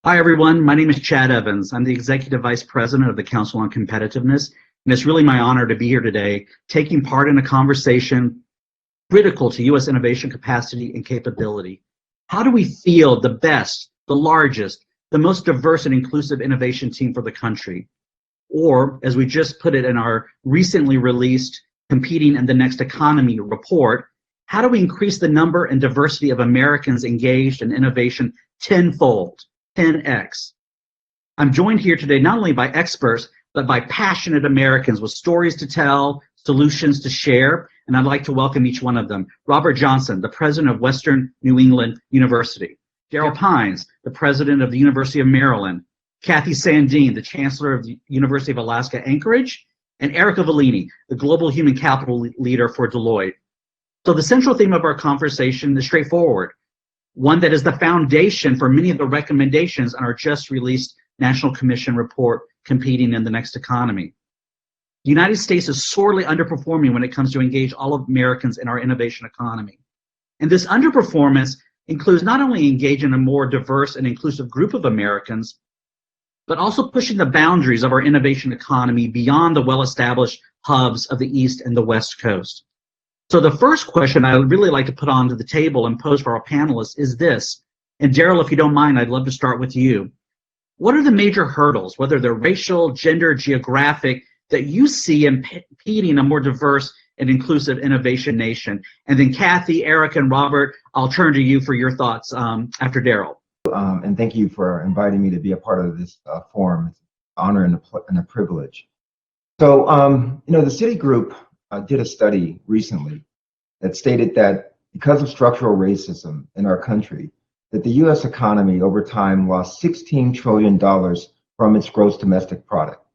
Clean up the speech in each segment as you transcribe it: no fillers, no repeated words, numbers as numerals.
Hi, everyone. My name is Chad Evans. I'm the Executive Vice President of the Council on Competitiveness, and it's really my honor to be here today, taking part in a conversation critical to U.S. innovation capacity and capability. How do we field the best, the largest, the most diverse and inclusive innovation team for the country? Or, as we just put it in our recently released Competing in the Next Economy report, how do we increase the number and diversity of Americans engaged in innovation tenfold? 10x. I'm joined here today not only by experts, but by passionate Americans with stories to tell, solutions to share, and I'd like to welcome each one of them. Robert Johnson, the president of Western New England University. Daryl Pines, the president of the University of Maryland. Kathy Sandine, the chancellor of the University of Alaska Anchorage. And Erica Vellini, the global human capital leader for Deloitte. So the central theme of our conversation is straightforward. One that is the foundation for many of the recommendations on our just released National Commission report, Competing in the Next Economy. The United States is sorely underperforming when it comes to engage all of Americans in our innovation economy. And this underperformance includes not only engaging a more diverse and inclusive group of Americans, but also pushing the boundaries of our innovation economy beyond the well-established hubs of the East and the West Coast. So the first question I would really like to put onto the table and pose for our panelists is this, and Daryl, if you don't mind, I'd love to start with you. What are the major hurdles, whether they're racial, gender, geographic, that you see impeding a more diverse and inclusive innovation nation? And then Kathy, Eric, and Robert, I'll turn to you for your thoughts after Daryl. And thank you for inviting me to be a part of this forum. It's an honor and a privilege. So, the Citigroup did a study recently that stated that because of structural racism in our country, that the U.S. economy over time lost $16 trillion from its gross domestic product.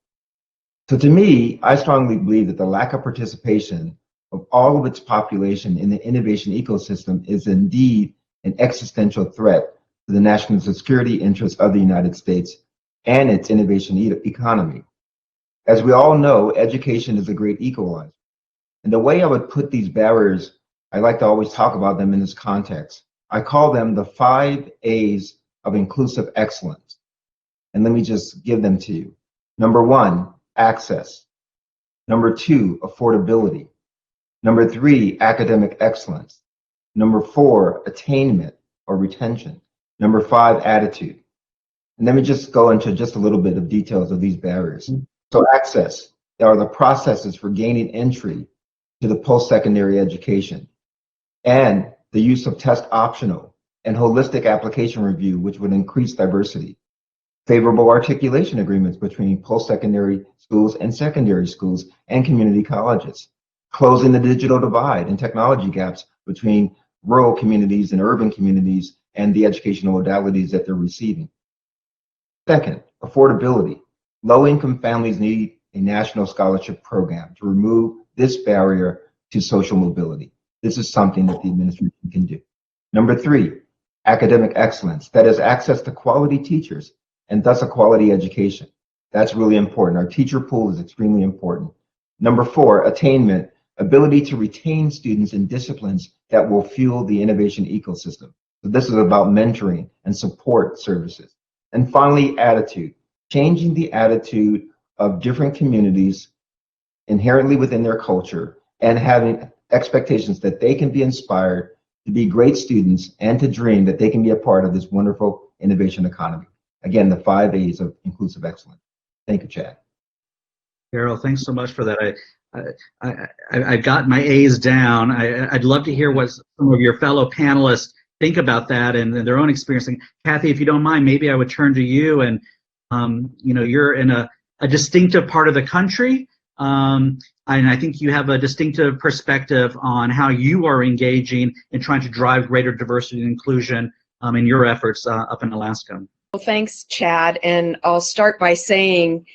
So to me, I strongly believe that the lack of participation of all of its population in the innovation ecosystem is indeed an existential threat to the national security interests of the United States and its innovation economy. As we all know, education is a great equalizer. And the way I would put these barriers, I like to always talk about them in this context. I call them the 5 A's of inclusive excellence. And let me just give them to you. Number 1, access. Number 2, affordability. Number 3, academic excellence. Number 4, attainment or retention. Number 5, attitude. And let me just go into just a little bit of details of these barriers. So access, there are the processes for gaining entry to the post-secondary education, and the use of test optional and holistic application review, which would increase diversity. Favorable articulation agreements between post-secondary schools and secondary schools and community colleges. Closing the digital divide and technology gaps between rural communities and urban communities and the educational modalities that they're receiving. Second, affordability. Low-income families need a national scholarship program to remove this barrier to social mobility. This is something that the administration can do. Number 3, academic excellence. That is access to quality teachers and thus a quality education. That's really important. Our teacher pool is extremely important. Number 4, attainment. Ability to retain students in disciplines that will fuel the innovation ecosystem. So this is about mentoring and support services. And finally, attitude. Changing the attitude of different communities inherently within their culture and having expectations that they can be inspired to be great students and to dream that they can be a part of this wonderful innovation economy. Again, the 5 A's of inclusive excellence. Thank you, Chad. Daryl, thanks so much for that. I got my A's down. I'd love to hear what some of your fellow panelists think about that and their own experience. And Kathy, if you don't mind, maybe I would turn to you. And you're in a distinctive part of the country, and I think you have a distinctive perspective on how you are engaging in trying to drive greater diversity and inclusion in your efforts up in Alaska. Well, thanks, Chad. And I'll start by saying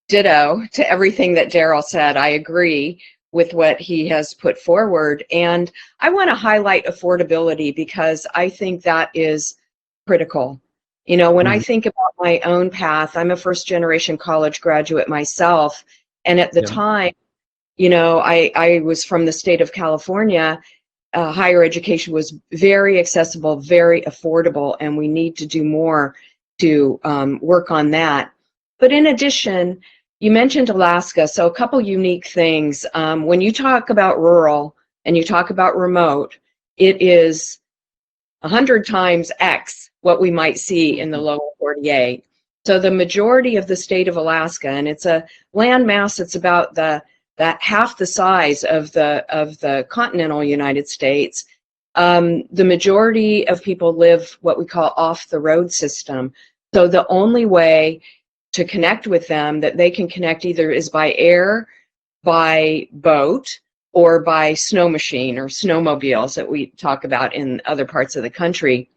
ditto to everything that Daryl said. I agree with what he has put forward. And I want to highlight affordability because I think that is critical. When I think about my own path, I'm a first-generation college graduate myself. And at the time, I was from the state of California. Higher education was very accessible, very affordable, and we need to do more to work on that. But in addition, you mentioned Alaska, so a couple unique things. When you talk about rural and you talk about remote, it is 100 times X what we might see in the lower 48. So the majority of the state of Alaska, and it's a land mass that's about that half the size of the continental United States. The majority of people live what we call off the road system. So the only way to connect with them that they can connect either is by air, by boat, or by snow machine or snowmobiles that we talk about in other parts of the country.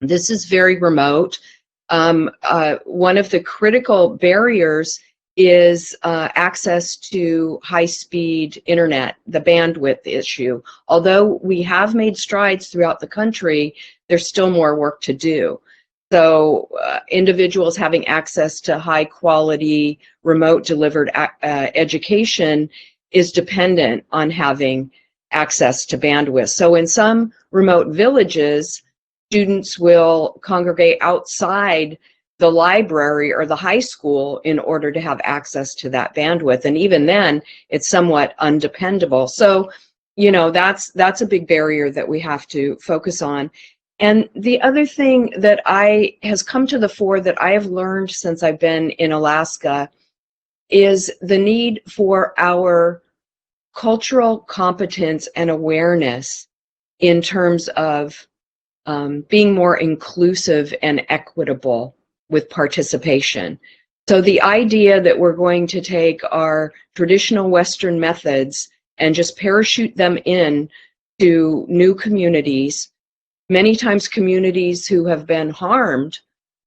This is very remote. One of the critical barriers is access to high-speed internet, the bandwidth issue. Although we have made strides throughout the country, there's still more work to do. So individuals having access to high-quality, remote-delivered education is dependent on having access to bandwidth. So in some remote villages, students will congregate outside the library or the high school in order to have access to that bandwidth. And even then, it's somewhat undependable. So, you know, that's a big barrier that we have to focus on. And the other thing that has come to the fore that I have learned since I've been in Alaska is the need for our cultural competence and awareness in terms of being more inclusive and equitable with participation. So the idea that we're going to take our traditional Western methods and just parachute them in to new communities, many times communities who have been harmed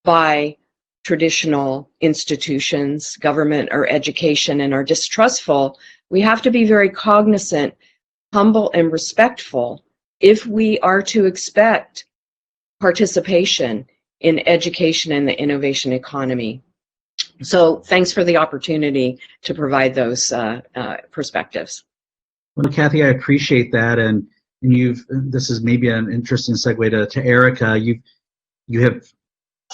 by traditional institutions, government or education, and are distrustful, we have to be very cognizant, humble, and respectful if we are to expect participation in education and the innovation economy. So thanks for the opportunity to provide those perspectives. Well, Kathy, I appreciate that, and this is maybe an interesting segue to Erica. You have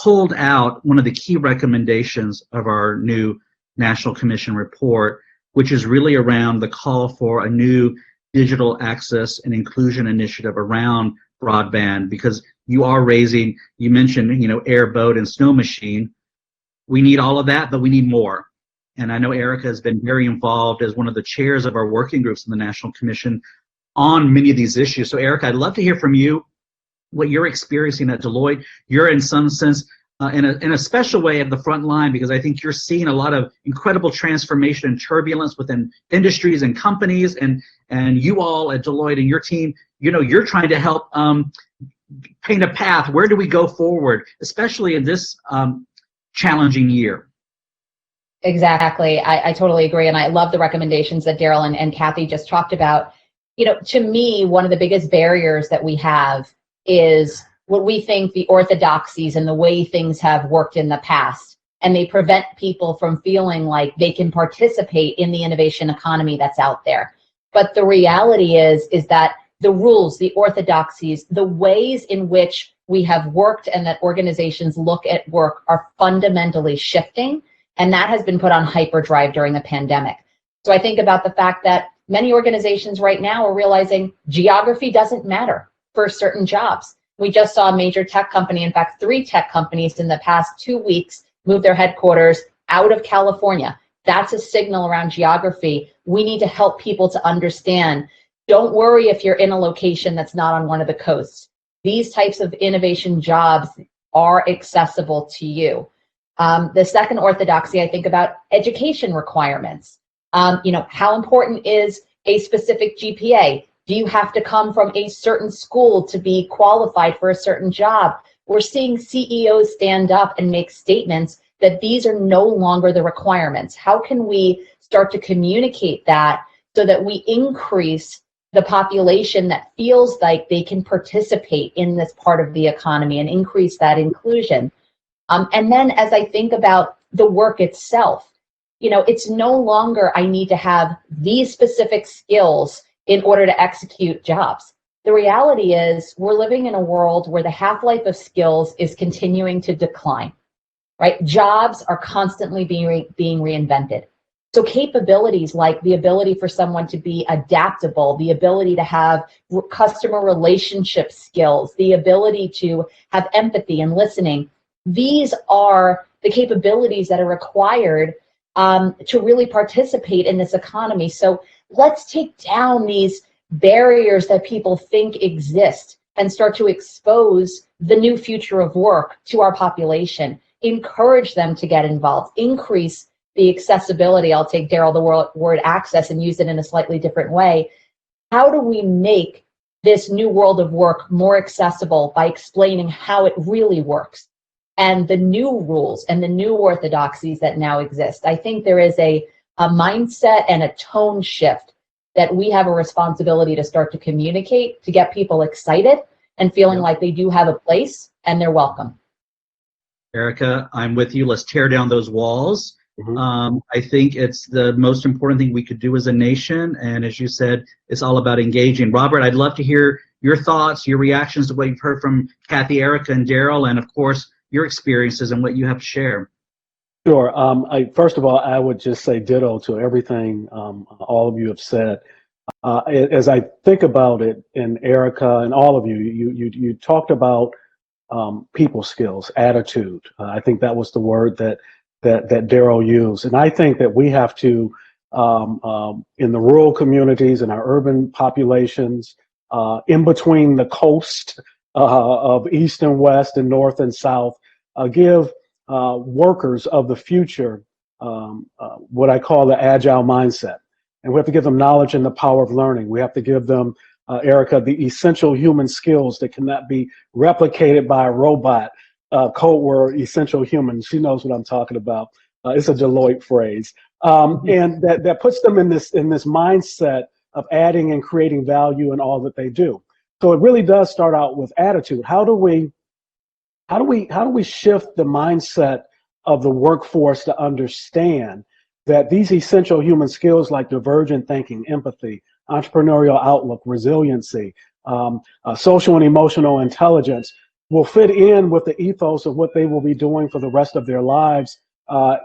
pulled out one of the key recommendations of our new National Commission report, which is really around the call for a new digital access and inclusion initiative around broadband, because you mentioned, air, boat, and snow machine. We need all of that, but we need more. And I know Erica has been very involved as one of the chairs of our working groups in the National Commission on many of these issues. So Erica, I'd love to hear from you what you're experiencing at Deloitte. You're in some sense in a special way at the front line, because I think you're seeing a lot of incredible transformation and turbulence within industries and companies, and you all at Deloitte and your team, you're trying to help paint a path. Where do we go forward, especially in this challenging year? Exactly. I totally agree. And I love the recommendations that Daryl and Kathy just talked about. To me, one of the biggest barriers that we have is what we think the orthodoxies and the way things have worked in the past. And they prevent people from feeling like they can participate in the innovation economy that's out there. But the reality is that the rules, the orthodoxies, the ways in which we have worked and that organizations look at work are fundamentally shifting. And that has been put on hyperdrive during the pandemic. So I think about the fact that many organizations right now are realizing geography doesn't matter for certain jobs. We just saw a major tech company, in fact, 3 tech companies in the past 2 weeks move their headquarters out of California. That's a signal around geography. We need to help people to understand. Don't worry if you're in a location that's not on one of the coasts. These types of innovation jobs are accessible to you. The second orthodoxy, I think about education requirements. How important is a specific GPA? Do you have to come from a certain school to be qualified for a certain job? We're seeing CEOs stand up and make statements that these are no longer the requirements. How can we start to communicate that so that we increase the population that feels like they can participate in this part of the economy and increase that inclusion? And then as I think about the work itself, it's no longer I need to have these specific skills in order to execute jobs. the reality is we're living in a world where the half-life of skills is continuing to decline, right? Jobs are constantly being reinvented. So capabilities like the ability for someone to be adaptable, the ability to have customer relationship skills, the ability to have empathy and listening, these are the capabilities that are required to really participate in this economy. So let's take down these barriers that people think exist and start to expose the new future of work to our population, encourage them to get involved, increase the accessibility. I'll take, Daryl, the word access and use it in a slightly different way. How do we make this new world of work more accessible by explaining how it really works and the new rules and the new orthodoxies that now exist? I think there is a mindset and a tone shift that we have a responsibility to start to communicate to get people excited and feeling like they do have a place and they're welcome. Erica, I'm with you. Let's tear down those walls. I think it's the most important thing we could do as a nation. And as you said, it's all about engaging. Robert, I'd love to hear your thoughts, your reactions to what you've heard from Kathy, Erica, and Daryl, and of course, your experiences and what you have to share. Sure. First of all, I would just say ditto to everything all of you have said. As I think about it, and Erica and all of you, you talked about people skills, attitude. I think that was the word that Daryl used. And I think that we have to, in the rural communities and our urban populations, in between the coast of east and west and north and south, give workers of the future what I call the Agile Mindset. And we have to give them knowledge and the power of learning. We have to give them, Erica, the essential human skills that cannot be replicated by a robot. Code word, essential human. She knows what I'm talking about. It's a Deloitte phrase. And that puts them in this mindset of adding and creating value in all that they do. So it really does start out with attitude. How do we shift the mindset of the workforce to understand that these essential human skills like divergent thinking, empathy, entrepreneurial outlook, resiliency, social and emotional intelligence will fit in with the ethos of what they will be doing for the rest of their lives,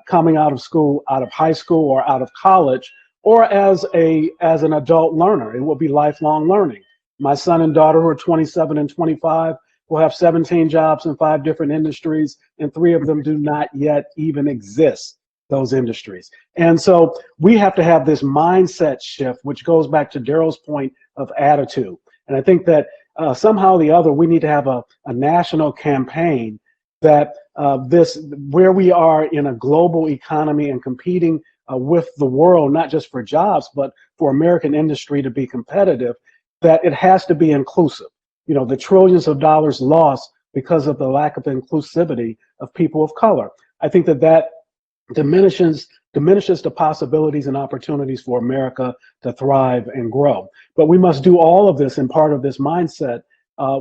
coming out of school, out of high school or out of college, or as an adult learner. It will be lifelong learning. My son and daughter, who are 27 and 25, will have 17 jobs in 5 different industries, and 3 of them do not yet even exist, those industries. And so we have to have this mindset shift, which goes back to Daryl's point of attitude. And I think that somehow or the other, we need to have a national campaign that where we are in a global economy and competing with the world, not just for jobs, but for American industry to be competitive, that it has to be inclusive. You know, the trillions of dollars lost because of the lack of inclusivity of people of color. I think that diminishes the possibilities and opportunities for America to thrive and grow. But we must do all of this and part of this mindset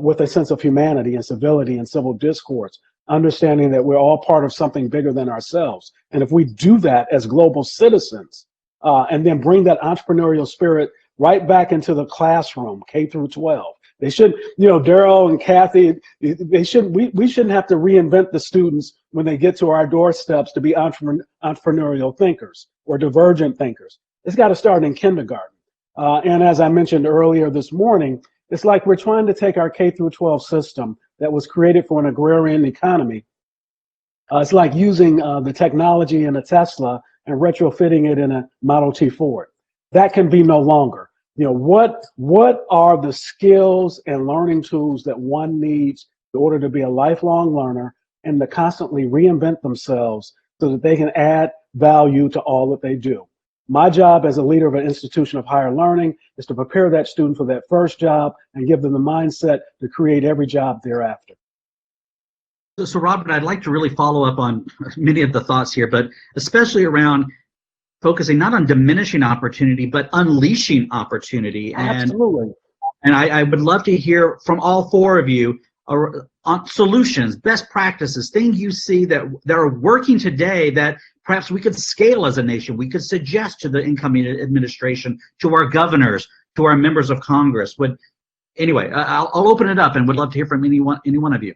with a sense of humanity and civility and civil discourse, understanding that we're all part of something bigger than ourselves. And if we do that as global citizens, and then bring that entrepreneurial spirit right back into the classroom, K through 12. They should, Daryl and Kathy, we shouldn't have to reinvent the students when they get to our doorsteps to be entrepreneurial thinkers or divergent thinkers. It's got to start in kindergarten. And as I mentioned earlier this morning, it's like we're trying to take our K through 12 system that was created for an agrarian economy. It's like using the technology in a Tesla and retrofitting it in a Model T Ford. That can be no longer. What are the skills and learning tools that one needs in order to be a lifelong learner and to constantly reinvent themselves so that they can add value to all that they do? My job as a leader of an institution of higher learning is to prepare that student for that first job and give them the mindset to create every job thereafter. So Robert, I'd like to really follow up on many of the thoughts here, but especially around focusing not on diminishing opportunity, but unleashing opportunity. Absolutely. And I would love to hear from all 4 of you on solutions, best practices, things you see that are working today that perhaps we could scale as a nation. We could suggest to the incoming administration, to our governors, to our members of Congress. anyway, I'll open it up and would love to hear from any one of you.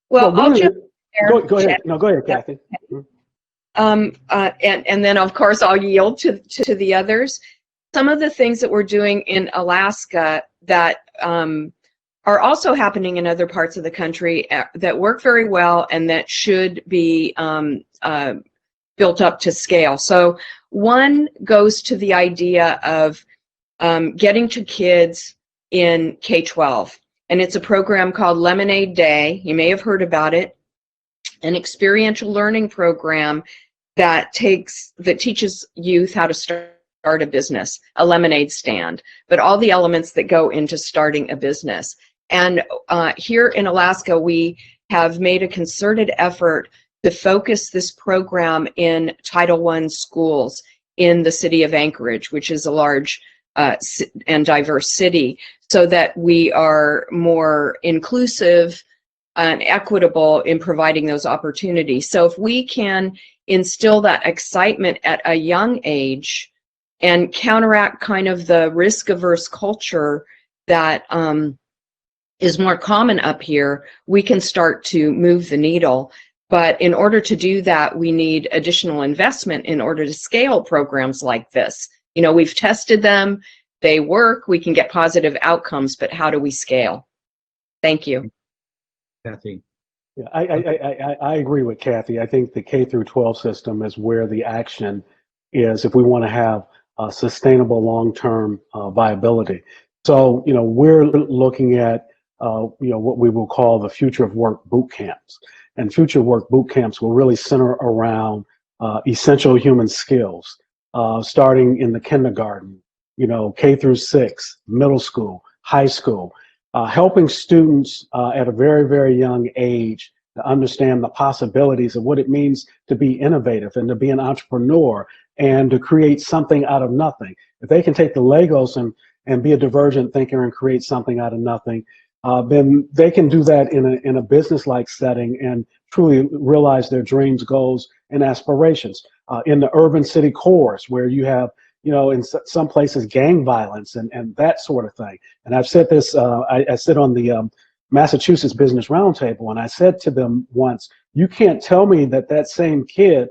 Well, I'll jump there. Go ahead. No, go ahead, Kathy. And then of course I'll yield to the others. Some of the things that we're doing in Alaska that are also happening in other parts of the country that work very well and that should be built up to scale. So one goes to the idea of getting to kids in K-12, and it's a program called Lemonade Day. You may have heard about it. An experiential learning program that teaches youth how to start a business, a lemonade stand, but all the elements that go into starting a business. And here in Alaska, we have made a concerted effort to focus this program in Title I schools in the city of Anchorage, which is a large and diverse city, so that we are more inclusive and equitable in providing those opportunities. So if we can instill that excitement at a young age and counteract kind of the risk-averse culture that is more common up here, we can start to move the needle. But in order to do that, we need additional investment in order to scale programs like this. You know, we've tested them, they work, we can get positive outcomes, but how do we scale? Thank you. Kathy. Yeah, I agree with Kathy. I think the K through 12 system is where the action is if we want to have sustainable long-term viability. So, you know, we're looking at, what we will call the future of work boot camps. And future work boot camps will really center around essential human skills, starting in the kindergarten, K through 6, middle school, high school, helping students at a very, very young age to understand the possibilities of what it means to be innovative and to be an entrepreneur and to create something out of nothing. If they can take the Legos and be a divergent thinker and create something out of nothing, then they can do that in a business-like setting and truly realize their dreams, goals, and aspirations. In the urban city cores, where you have, in some places, gang violence and that sort of thing. And I've said this, I sit on the Massachusetts Business Roundtable, and I said to them once, you can't tell me that same kid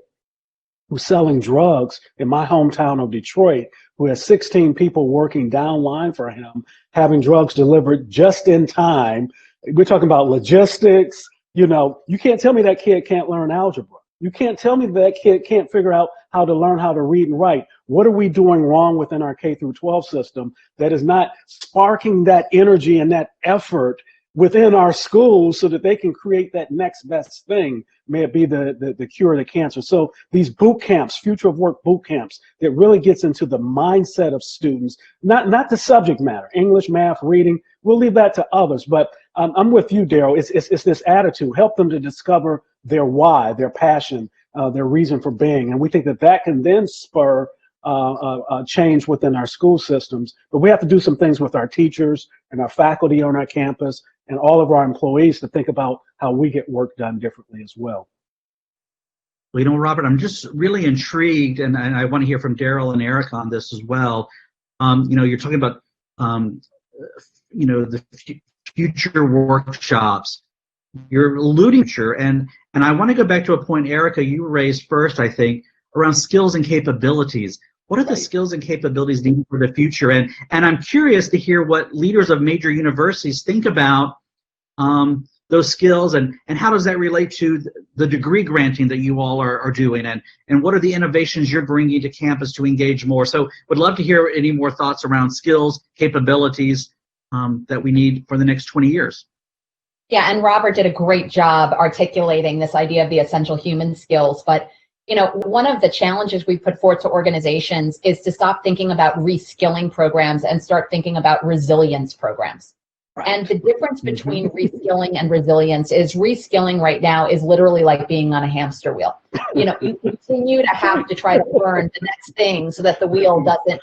who's selling drugs in my hometown of Detroit, who has 16 people working down line for him, having drugs delivered just in time. We're talking about logistics. You can't tell me that kid can't learn algebra. You can't tell me that kid can't figure out how to learn how to read and write. What are we doing wrong within our K through 12 system that is not sparking that energy and that effort within our schools so that they can create that next best thing, may it be the cure to cancer? So these boot camps, future of work boot camps, that really gets into the mindset of students, not the subject matter, English, math, reading, we'll leave that to others. But I'm with you, Daryl. It's this attitude. Help them to discover their why, their passion, their reason for being. And we think that can then spur change within our school systems. But we have to do some things with our teachers and our faculty on our campus and all of our employees to think about how we get work done differently as well. Well, Robert, I'm just really intrigued, and I want to hear from Daryl and Eric on this as well. You're talking about, the future workshops. You're alluding to, and I want to go back to a point, Erica, you raised first, I think, around skills and capabilities. What are the skills and capabilities needed for the future? And I'm curious to hear what leaders of major universities think about those skills, and how does that relate to the degree granting that you all are doing, and what are the innovations you're bringing to campus to engage more? So would love to hear any more thoughts around skills, capabilities that we need for the next 20 years. Yeah, and Robert did a great job articulating this idea of the essential human skills. But one of the challenges we put forth to organizations is to stop thinking about reskilling programs and start thinking about resilience programs. And the difference between reskilling and resilience is reskilling right now is literally like being on a hamster wheel. You continue to have to try to learn the next thing so that the wheel doesn't,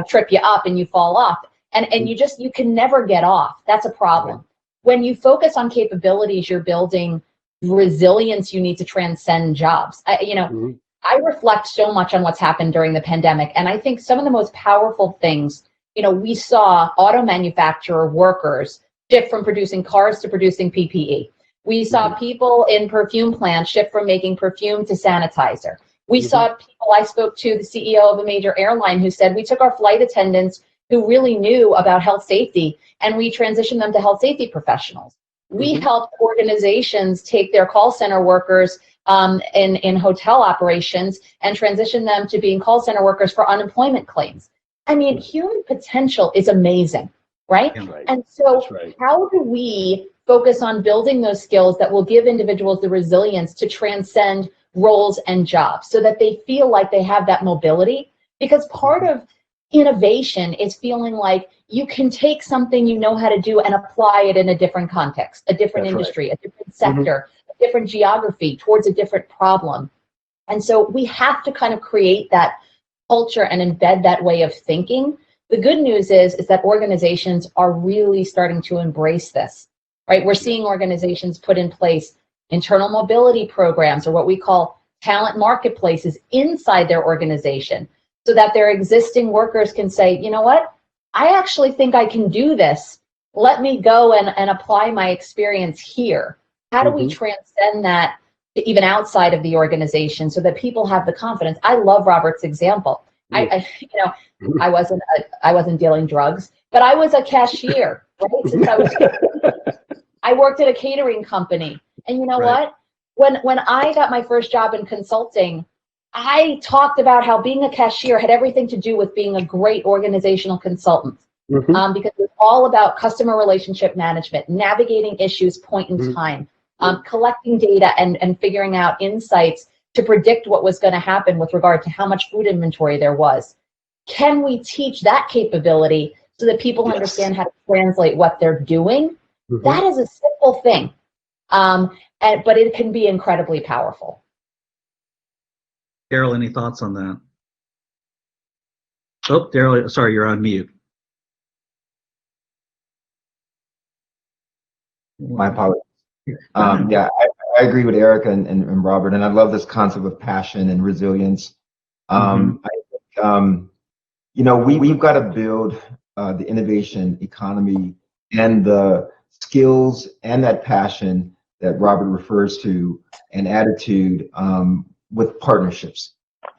trip you up and you fall off. And you can never get off. That's a problem. When you focus on capabilities, you're building resilience. You need to transcend jobs. I reflect so much on what's happened during the pandemic. And I think some of the most powerful things we saw auto manufacturer workers shift from producing cars to producing PPE. We saw people in perfume plants shift from making perfume to sanitizer. We saw people, I spoke to the CEO of a major airline who said, we took our flight attendants who really knew about health safety and we transitioned them to health safety professionals. We helped organizations take their call center workers in hotel operations and transition them to being call center workers for unemployment claims. I mean, human potential is amazing, right? And so how do we focus on building those skills that will give individuals the resilience to transcend roles and jobs so that they feel like they have that mobility? Because part of innovation is feeling like you can take something you know how to do and apply it in a different context, a different industry, a different sector, a different geography towards a different problem. And so we have to kind of create that culture and embed that way of thinking. The good news is that organizations are really starting to embrace this, right? We're seeing organizations put in place internal mobility programs, or what we call talent marketplaces inside their organization, so that their existing workers can say, you know what, I actually think I can do this. Let me go and apply my experience here. How do we transcend that to even outside of the organization so that people have the confidence? I love Robert's example. I wasn't dealing drugs, but I was a cashier, right? Since I worked at a catering company. And you know what? When I got my first job in consulting, I talked about how being a cashier had everything to do with being a great organizational consultant, because it was all about customer relationship management, navigating issues point in time, collecting data and figuring out insights to predict what was going to happen with regard to how much food inventory there was. Can we teach that capability so that people understand how to translate what they're doing? That is a simple thing, but it can be incredibly powerful. Daryl, any thoughts on that? Oh, Daryl, sorry, you're on mute. My apologies. I agree with Erica and Robert, and I love this concept of passion and resilience. I think, we've got to build the innovation economy and the skills and that passion that Robert refers to and attitude with partnerships.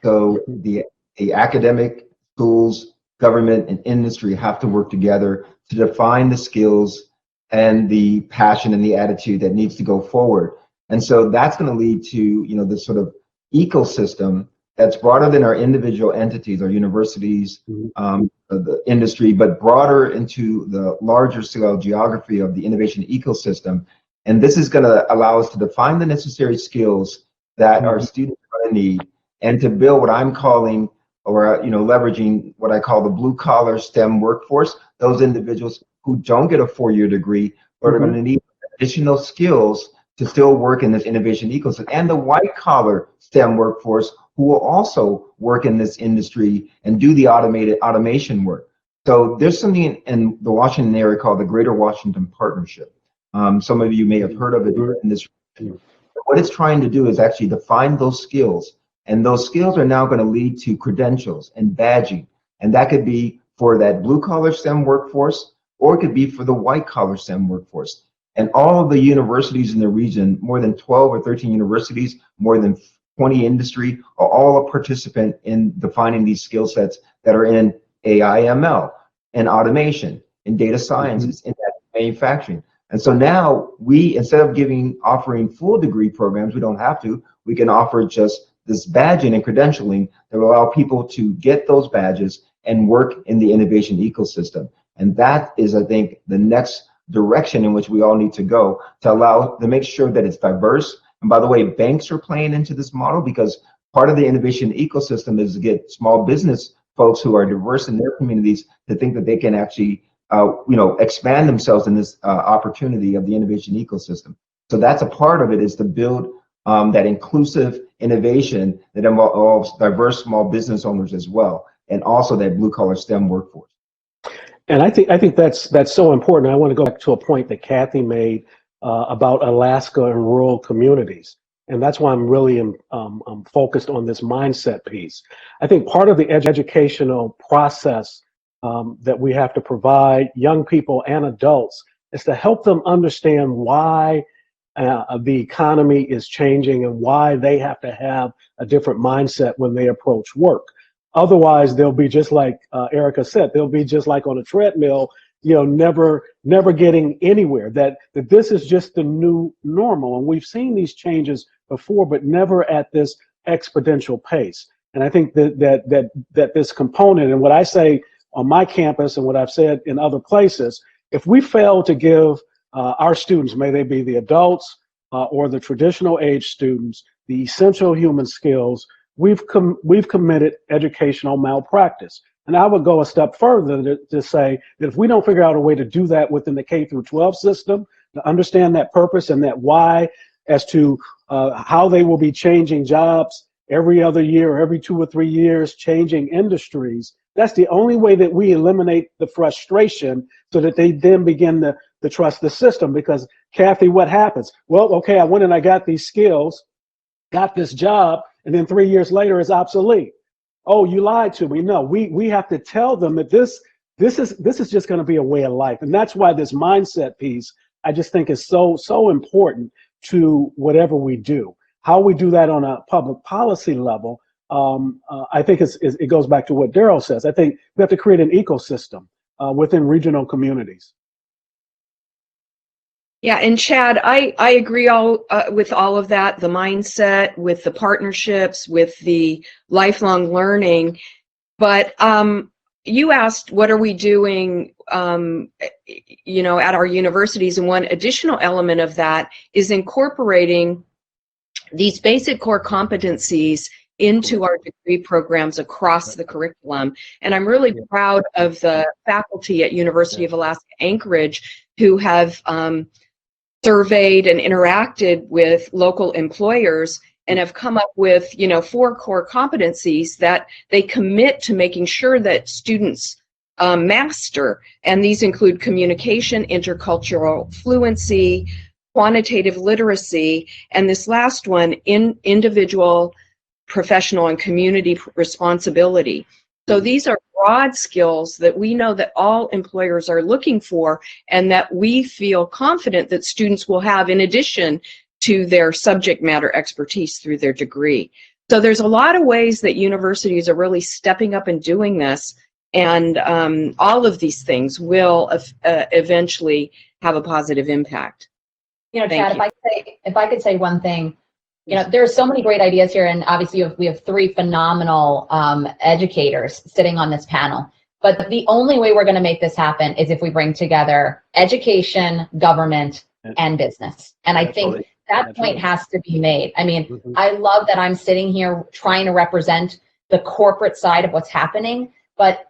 So the academic, schools, government, and industry have to work together to define the skills and the passion and the attitude that needs to go forward. And so that's going to lead to, this sort of ecosystem that's broader than our individual entities, our universities, the industry, but broader into the larger scale geography of the innovation ecosystem. And this is going to allow us to define the necessary skills that our students are going to need, and to build what I'm calling, or leveraging what I call the blue collar STEM workforce, those individuals who don't get a 4-year degree, but are going to need additional skills to still work in this innovation ecosystem, and the white collar STEM workforce who will also work in this industry and do the automation work. So there's something in the Washington area called the Greater Washington Partnership. Some of you may have heard of it in this. What it's trying to do is actually define those skills, and those skills are now going to lead to credentials and badging, and that could be for that blue collar STEM workforce, or it could be for the white collar STEM workforce. And all of the universities in the region, more than 12 or 13 universities, more than 20 industry, are all a participant in defining these skill sets that are in AI, ML, and automation, in data sciences, in manufacturing. And so now we, instead of offering full degree programs, we don't have to, we can offer just this badging and credentialing that will allow people to get those badges and work in the innovation ecosystem. And that is, I think, the next direction in which we all need to go to make sure that it's diverse. And by the way, banks are playing into this model, because part of the innovation ecosystem is to get small business folks who are diverse in their communities to think that they can actually expand themselves in this opportunity of the innovation ecosystem. So that's a part of it, is to build that inclusive innovation that involves diverse small business owners as well, and also that blue collar STEM workforce. And I think that's so important. I want to go back to a point that Kathy made about Alaska and rural communities. And that's why I'm really focused on this mindset piece. I think part of the educational process that we have to provide young people and adults is to help them understand why the economy is changing and why they have to have a different mindset when they approach work. Otherwise, they'll be just like Erica said, they'll be just like on a treadmill, never getting anywhere. That this is just the new normal. And we've seen these changes before, but never at this exponential pace. And I think that this component, and what I say on my campus and what I've said in other places, if we fail to give our students, may they be the adults or the traditional age students, the essential human skills, we've committed educational malpractice. And I would go a step further to say that if we don't figure out a way to do that within the K through 12 system, to understand that purpose and that why as to how they will be changing jobs every other year or every 2 or 3 years, changing industries, that's the only way that we eliminate the frustration so that they then begin to trust the system. Because Kathy, what happens? Well, okay, I went and I got these skills, got this job, and then 3 years later it's obsolete. Oh, you lied to me. No, we have to tell them that this is just going to be a way of life. And that's why this mindset piece, I just think is so important to whatever we do. How we do that on a public policy level, I think it goes back to what Daryl says. I think we have to create an ecosystem within regional communities. Yeah, and Chad, I agree with all of that, the mindset, with the partnerships, with the lifelong learning. But you asked, what are we doing, at our universities? And one additional element of that is incorporating these basic core competencies into our degree programs across the curriculum. And I'm really proud of the faculty at University of Alaska Anchorage who have surveyed and interacted with local employers and have come up with 4 core competencies that they commit to making sure that students master. And these include communication, intercultural fluency, quantitative literacy, and this last one, individual, professional, and community responsibility. So these are broad skills that we know that all employers are looking for and that we feel confident that students will have in addition to their subject matter expertise through their degree. So there's a lot of ways that universities are really stepping up and doing this, and all of these things will eventually have a positive impact. Chad, if I could say one thing, there are so many great ideas here, and obviously we have 3 phenomenal educators sitting on this panel. But the only way we're going to make this happen is if we bring together education, government, and business. And I think that point has to be made. I mean, I love that I'm sitting here trying to represent the corporate side of what's happening, but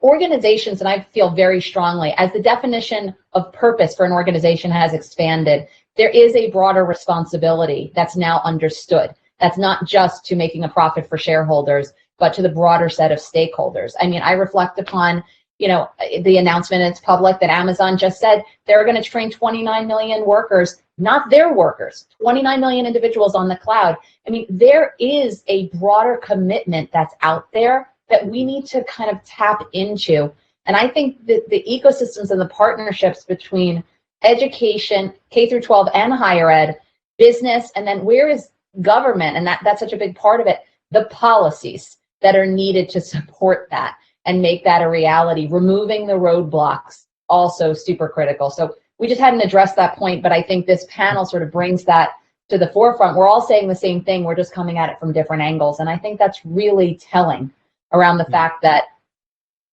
organizations, and I feel very strongly, as the definition of purpose for an organization has expanded, there is a broader responsibility that's now understood. That's not just to making a profit for shareholders, but to the broader set of stakeholders. I mean, I reflect upon, the announcement, it's public, that Amazon just said they're going to train 29 million workers, not their workers, 29 million individuals on the cloud. I mean, there is a broader commitment that's out there that we need to kind of tap into. And I think that the ecosystems and the partnerships between education, K through 12 and higher ed, business, and then where is government? And that's such a big part of it. The policies that are needed to support that and make that a reality, removing the roadblocks, also super critical. So we just hadn't addressed that point, but I think this panel sort of brings that to the forefront. We're all saying the same thing, we're just coming at it from different angles. And I think that's really telling around the fact that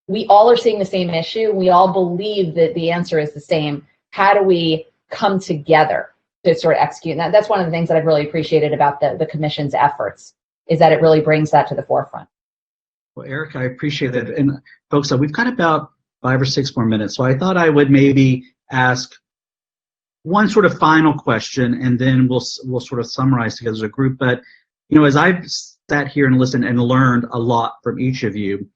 we all are seeing the same issue. We all believe that the answer is the same. How do we come together to sort of execute? And that's one of the things that I've really appreciated about the commission's efforts, is that it really brings that to the forefront. Well, Eric, I appreciate that. And folks, we've got about 5 or 6 more minutes. So I thought I would maybe ask one sort of final question, and then we'll sort of summarize together as a group. But, as I've sat here and listened and learned a lot from each of you,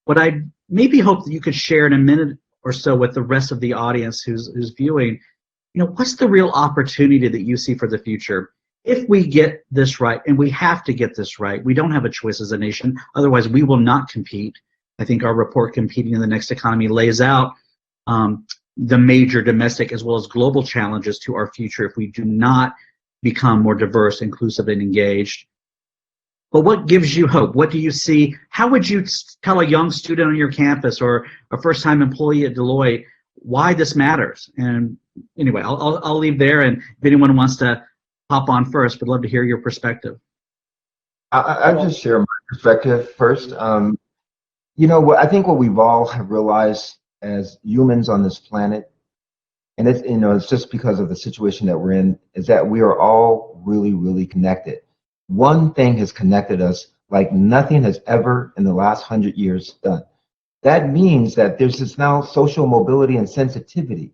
what I maybe hope that you could share in a minute or so with the rest of the audience who's viewing, what's the real opportunity that you see for the future? If we get this right, and we have to get this right, we don't have a choice as a nation, otherwise we will not compete. I think our report, Competing in the Next Economy, lays out the major domestic as well as global challenges to our future if we do not become more diverse, inclusive, and engaged. But what gives you hope? What do you see? How would you tell a young student on your campus or a first-time employee at Deloitte why this matters? And anyway, I'll leave there, and if anyone wants to hop on first, would love to hear your perspective. I'll just share my perspective first. You know what? I think what we've all have realized as humans on this planet, and it's just because of the situation that we're in, is that we are all really, really connected. One thing has connected us like nothing has ever in the last 100 years done. That means that there's this now social mobility and sensitivity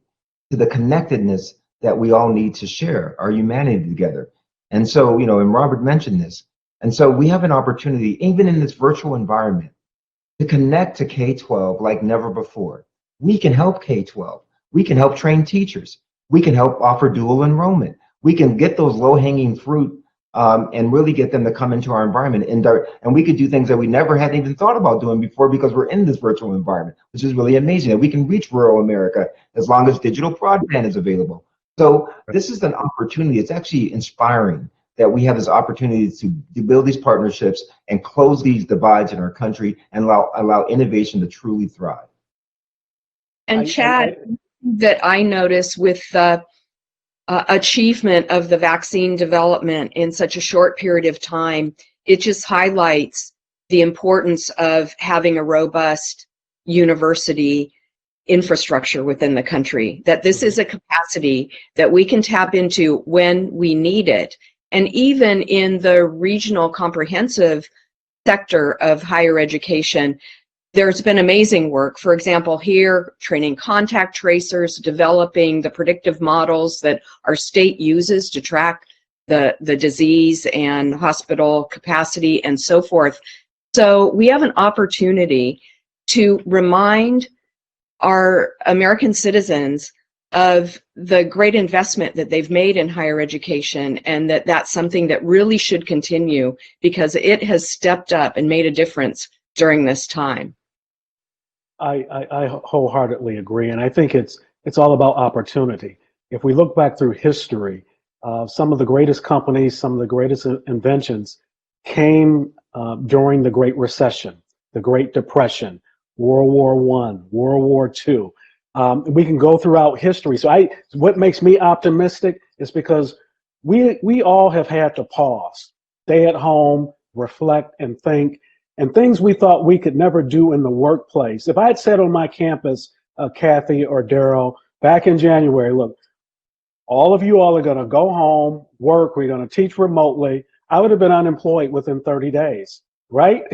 to the connectedness that we all need to share our humanity together. And so, and Robert mentioned this. And so we have an opportunity, even in this virtual environment, to connect to K-12 like never before. We can help K-12. We can help train teachers. We can help offer dual enrollment. We can get those low-hanging fruit and really get them to come into our environment. And we could do things that we never had even thought about doing before because we're in this virtual environment, which is really amazing. That we can reach rural America as long as digital broadband is available. So this is an opportunity. It's actually inspiring that we have this opportunity to build these partnerships and close these divides in our country and allow innovation to truly thrive. And Chad, that I notice with the achievement of the vaccine development in such a short period of time, it just highlights the importance of having a robust university infrastructure within the country, that this is a capacity that we can tap into when we need it. And even in the regional comprehensive sector of higher education, there's been amazing work. For example, here, training contact tracers, developing the predictive models that our state uses to track the disease and hospital capacity and so forth. So we have an opportunity to remind our American citizens of the great investment that they've made in higher education, and that that's something that really should continue because it has stepped up and made a difference during this time. I wholeheartedly agree, and I think it's all about opportunity. If we look back through history, some of the greatest companies, some of the greatest inventions came during the Great Recession, the Great Depression, World War I, World War II. We can go throughout history. So what makes me optimistic is because we all have had to pause, stay at home, reflect and think, and things we thought we could never do in the workplace. If I had said on my campus, Kathy or Daryl, back in January, look, all of you all are going to go home, work, we're going to teach remotely, I would have been unemployed within 30 days, right?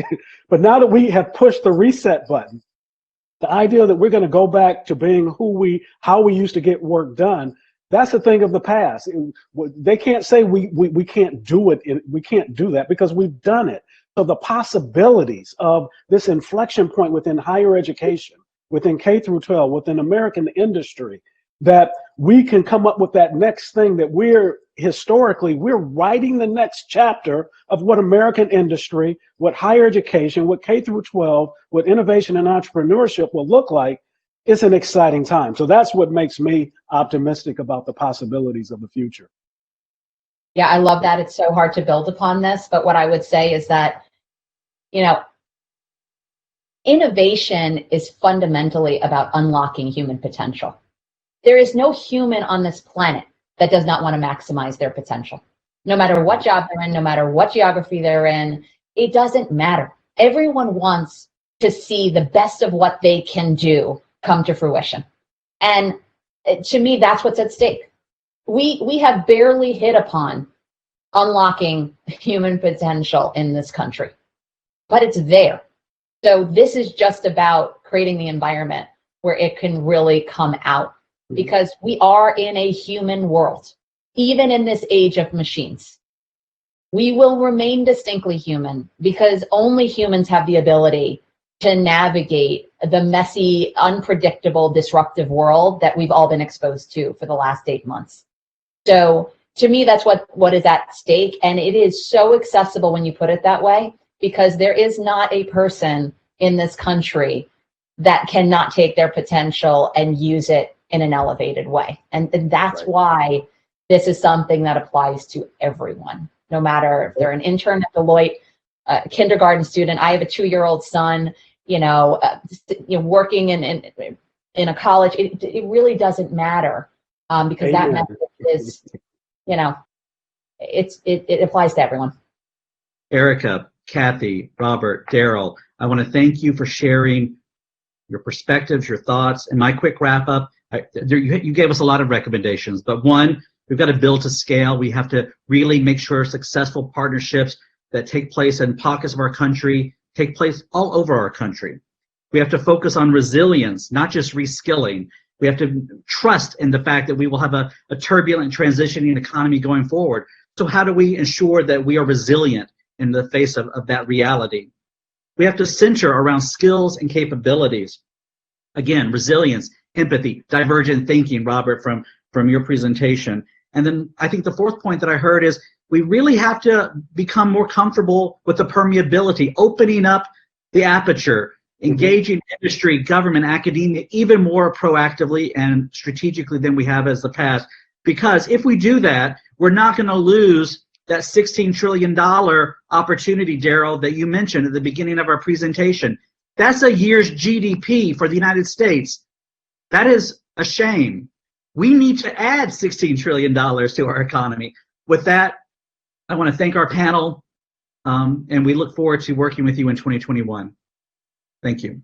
But now that we have pushed the reset button, the idea that we're going to go back to being how we used to get work done, that's a thing of the past. They can't say we can't do it. We can't do that because we've done it. So the possibilities of this inflection point within higher education, within K through 12, within American industry, that we can come up with that next thing that we're writing the next chapter of what American industry, what higher education, what K through 12, what innovation and entrepreneurship will look like. It's an exciting time. So that's what makes me optimistic about the possibilities of the future. Yeah, I love that. It's so hard to build upon this, but what I would say is that, innovation is fundamentally about unlocking human potential. There is no human on this planet that does not want to maximize their potential. No matter what job they're in, no matter what geography they're in, it doesn't matter. Everyone wants to see the best of what they can do come to fruition. And to me, that's what's at stake. We have barely hit upon unlocking human potential in this country, but it's there. So this is just about creating the environment where it can really come out, because we are in a human world, even in this age of machines. We will remain distinctly human because only humans have the ability to navigate the messy, unpredictable, disruptive world that we've all been exposed to for the last 8 months. So to me, that's what is at stake. And it is so accessible when you put it that way, because there is not a person in this country that cannot take their potential and use it in an elevated way. And that's Right. why this is something that applies to everyone, no matter if they're an intern at Deloitte, a kindergarten student. I have a 2-year-old son, working in a college. It really doesn't matter, because that Amen. message is, it applies to everyone. Erica, Kathy, Robert, Daryl, I want to thank you for sharing your perspectives, your thoughts, and my quick wrap up. You gave us a lot of recommendations, but one, we've got to build to scale. We have to really make sure successful partnerships that take place in pockets of our country take place all over our country. We have to focus on resilience, not just reskilling. We have to trust in the fact that we will have a turbulent transitioning economy going forward. So how do we ensure that we are resilient in the face of that reality? We have to center around skills and capabilities. Again, resilience, empathy, divergent thinking, Robert, from your presentation. And then I think the fourth point that I heard is we really have to become more comfortable with the permeability, opening up the aperture, engaging industry, government, academia even more proactively and strategically than we have as the past. Because if we do that, we're not going to lose that $16 trillion opportunity, Daryl, that you mentioned at the beginning of our presentation. That's a year's GDP for the United States. That is a shame. We need to add $16 trillion to our economy. With that, I want to thank our panel, and we look forward to working with you in 2021. Thank you.